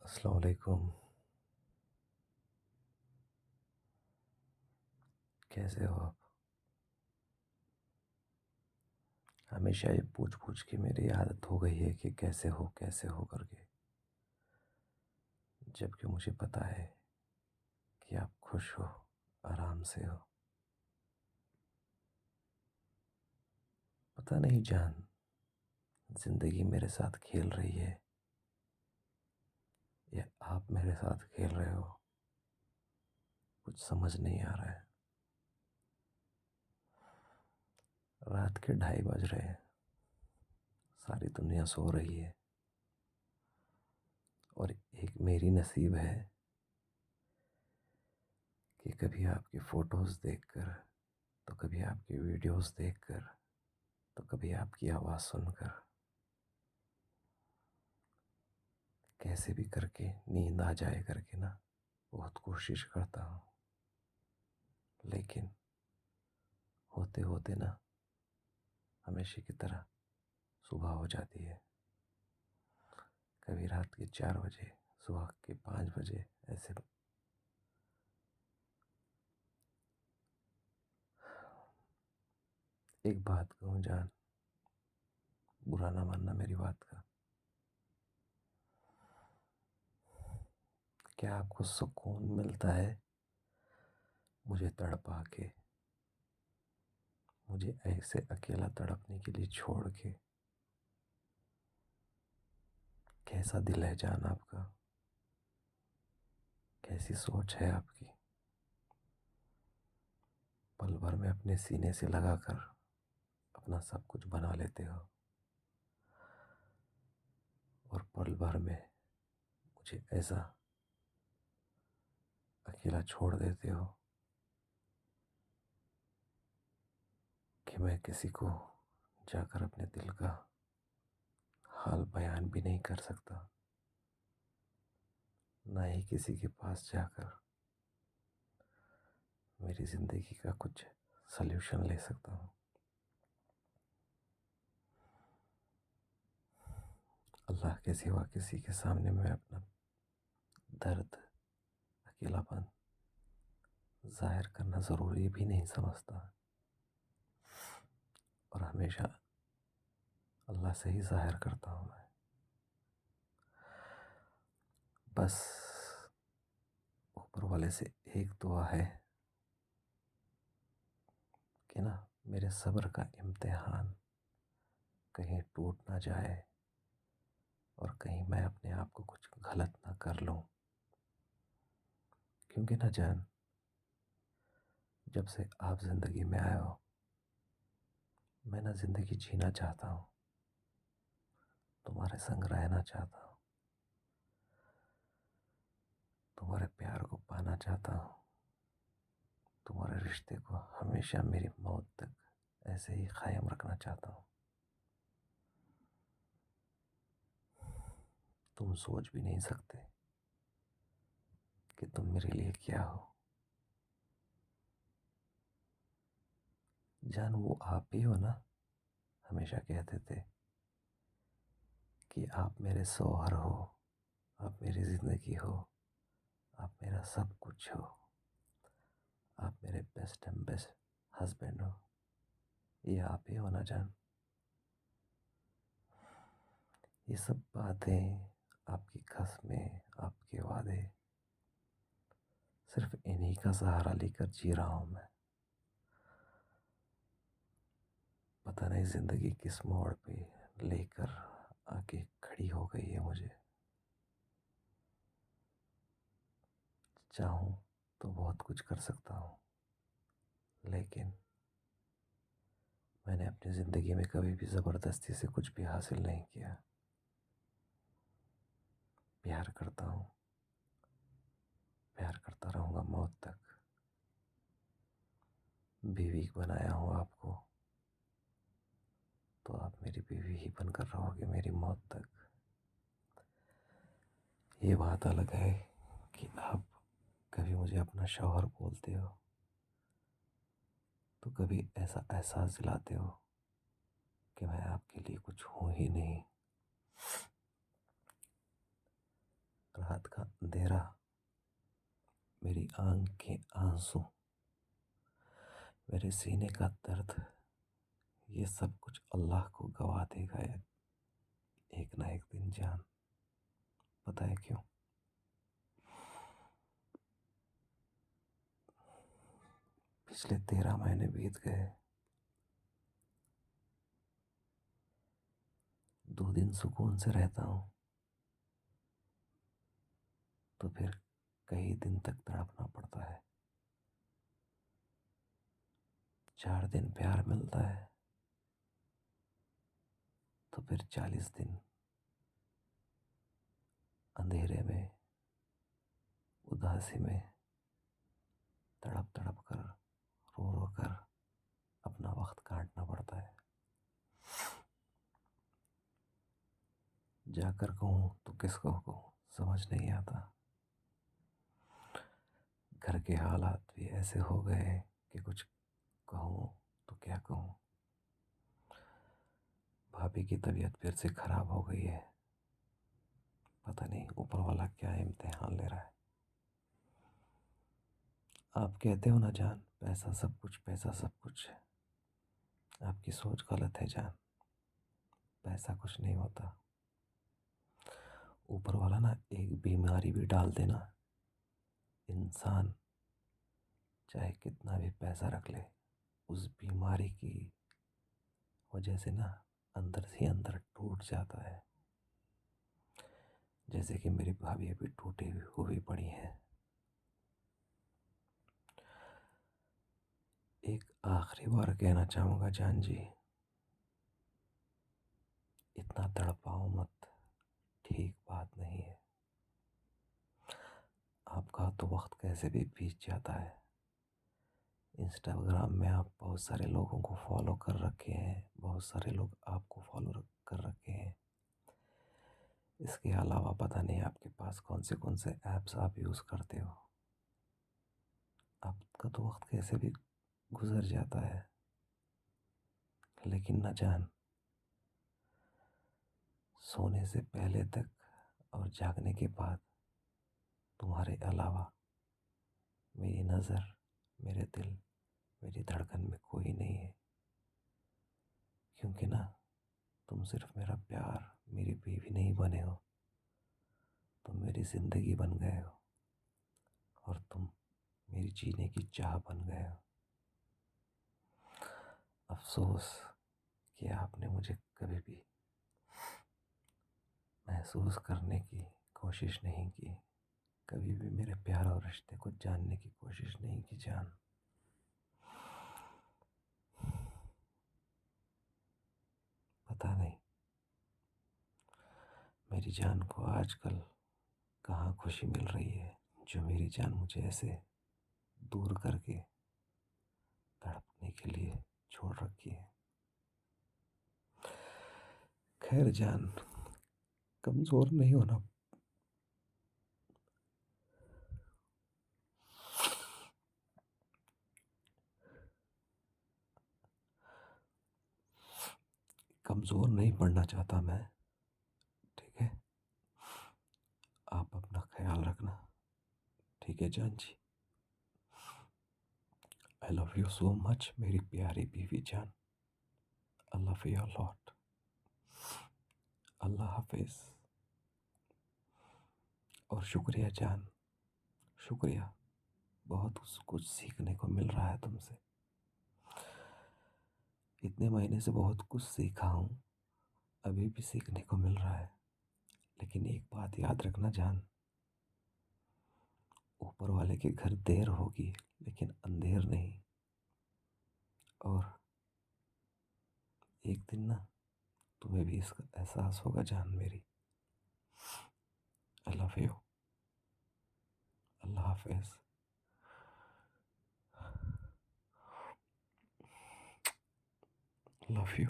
अस्सलाम वालेकुम। कैसे हो आप? हमेशा ये पूछ-पूछ के मेरी आदत हो गई है कि कैसे हो करके। जबकि मुझे पता है कि आप खुश हो, आराम से हो। पता नहीं जान, ज़िंदगी मेरे साथ खेल रही है या आप मेरे साथ खेल रहे हो, कुछ समझ नहीं आ रहा है। रात के 2:30 बज रहे हैं, सारी दुनिया सो रही है और एक मेरी नसीब है कि कभी आपकी फ़ोटोज़ देखकर, तो कभी आपकी वीडियोज़ देखकर, तो कभी आपकी आवाज़ सुनकर कैसे भी करके नींद आ जाए करके ना बहुत कोशिश करता हूँ। लेकिन होते होते ना हमेशा की तरह सुबह हो जाती है। कभी रात के 4 बजे, सुबह के 5 बजे ऐसे। एक बात कहूँ जान, बुरा ना मानना मेरी बात का। क्या आपको सुकून मिलता है मुझे तड़पा के, मुझे ऐसे अकेला तड़पने के लिए छोड़ के? कैसा दिल है जान आपका, कैसी सोच है आपकी? पल भर में अपने सीने से लगाकर अपना सब कुछ बना लेते हो और पल भर में मुझे ऐसा अकेला छोड़ देते हो कि मैं किसी को जाकर अपने दिल का हाल बयान भी नहीं कर सकता, ना ही किसी के पास जाकर मेरी ज़िंदगी का कुछ सल्यूशन ले सकता हूँ। अल्लाह के सिवा किसी के सामने मैं अपना दर्द, अकेलापन ज़ाहिर करना ज़रूरी भी नहीं समझता और हमेशा अल्लाह से ही ज़ाहिर करता हूँ मैं। बस ऊपर वाले से एक दुआ है कि ना मेरे सब्र का इम्तिहान कहीं टूट ना जाए और कहीं मैं अपने आप को कुछ गलत ना कर लूँ। क्योंकि ना जान, जब से आप ज़िंदगी में आए हो मैं ना ज़िंदगी जीना चाहता हूँ, तुम्हारे संग रहना चाहता हूँ, तुम्हारे प्यार को पाना चाहता हूँ, तुम्हारे रिश्ते को हमेशा मेरी मौत तक ऐसे ही कायम रखना चाहता हूँ। तुम सोच भी नहीं सकते कि तुम मेरे लिए क्या हो। जान, वो आप ही हो ना, हमेशा कहते थे कि आप मेरे शौहर हो, आप मेरी ज़िंदगी हो, आप मेरा सब कुछ हो, आप मेरे बेस्ट एंड बेस्ट हस्बैंड हो। ये आप ही हो ना जान। ये सब बातें, आपकी कसमें, आपके वादे, सिर्फ इन्हीं का सहारा लेकर जी रहा हूँ मैं। पता नहीं ज़िंदगी किस मोड़ पे लेकर आके खड़ी हो गई है मुझे। चाहूँ तो बहुत कुछ कर सकता हूँ, लेकिन मैंने अपनी ज़िंदगी में कभी भी ज़बरदस्ती से कुछ भी हासिल नहीं किया। प्यार करता हूँ, प्यार करता रहूँगा मौत तक। बीवी बनाया हूँ आपको, तो आप मेरी बीवी ही बनकर रहोगे मेरी मौत तक। ये बात अलग है कि आप कभी मुझे अपना शौहर बोलते हो, तो कभी ऐसा एहसास दिलाते हो कि मैं आपके लिए कुछ हूँ ही नहीं। रात का अंधेरा, मेरी आंख के आंसू, मेरे सीने का दर्द, ये सब कुछ अल्लाह को गवा देगा एक ना एक दिन जान। पता है क्यों? पिछले 13 महीने बीत गए। 2 दिन सुकून से रहता हूँ तो फिर कई दिन तक तड़पना पड़ता है। 4 दिन प्यार मिलता है तो फिर 40 दिन अंधेरे में, उदासी में, तड़प तड़प कर, रो रो कर अपना वक्त काटना पड़ता है। जाकर कहूँ तो किसको कहूँ, समझ नहीं आता। घर के हालात भी ऐसे हो गए कि कुछ कहूँ तो क्या कहूँ। भाभी की तबीयत फिर से खराब हो गई है। पता नहीं ऊपर वाला क्या इम्तिहान ले रहा है। आप कहते हो ना जान, पैसा सब कुछ, पैसा सब कुछ। आपकी सोच गलत है जान। पैसा कुछ नहीं होता। ऊपर वाला ना एक बीमारी भी डाल देना, इंसान चाहे कितना भी पैसा रख ले, उस बीमारी की वजह से ना अंदर से अंदर टूट जाता है। जैसे कि मेरी भाभी अभी टूटी हुई पड़ी है। एक आखिरी बार कहना चाहूँगा जान जी, इतना तड़पाओ मत, ठीक बात नहीं है। आपका तो वक्त कैसे भी बीत जाता है। इंस्टाग्राम में आप बहुत सारे लोगों को फॉलो कर रखे हैं, बहुत सारे लोग आपको फॉलो कर रखे हैं। इसके अलावा पता नहीं आपके पास कौन से ऐप्स आप यूज़ करते हो। आपका तो वक्त कैसे भी गुजर जाता है। लेकिन न जान, सोने से पहले तक और जागने के बाद तुम्हारे अलावा मेरी नज़र, मेरे दिल, मेरी धड़कन में कोई नहीं है। क्योंकि ना, तुम सिर्फ मेरा प्यार, मेरी बीवी नहीं बने हो, तुम मेरी ज़िंदगी बन गए हो और तुम मेरी जीने की चाह बन गए हो। अफसोस कि आपने मुझे कभी भी महसूस करने की कोशिश नहीं की, कभी भी मेरे प्यार और रिश्ते को जानने की कोशिश नहीं की जान। पता नहीं मेरी जान को आजकल कहाँ खुशी मिल रही है, जो मेरी जान मुझे ऐसे दूर करके तड़पने के लिए छोड़ रखी है। खैर जान, कमज़ोर नहीं होना। कमज़ोर नहीं पड़ना चाहता मैं, ठीक है? आप अपना ख्याल रखना, ठीक है जान जी। I love you so much मेरी प्यारी बीवी जान। I love you lot. अल्लाह हाफिज़। और शुक्रिया जान, शुक्रिया। बहुत कुछ सीखने को मिल रहा है तुमसे। इतने महीने से बहुत कुछ सीखा हूँ, अभी भी सीखने को मिल रहा है। लेकिन एक बात याद रखना जान, ऊपर वाले के घर देर होगी लेकिन अंधेर नहीं। और एक दिन ना तुम्हें भी इसका एहसास होगा जान मेरी। आई लव यू। अल्लाह हाफिज़। Love you.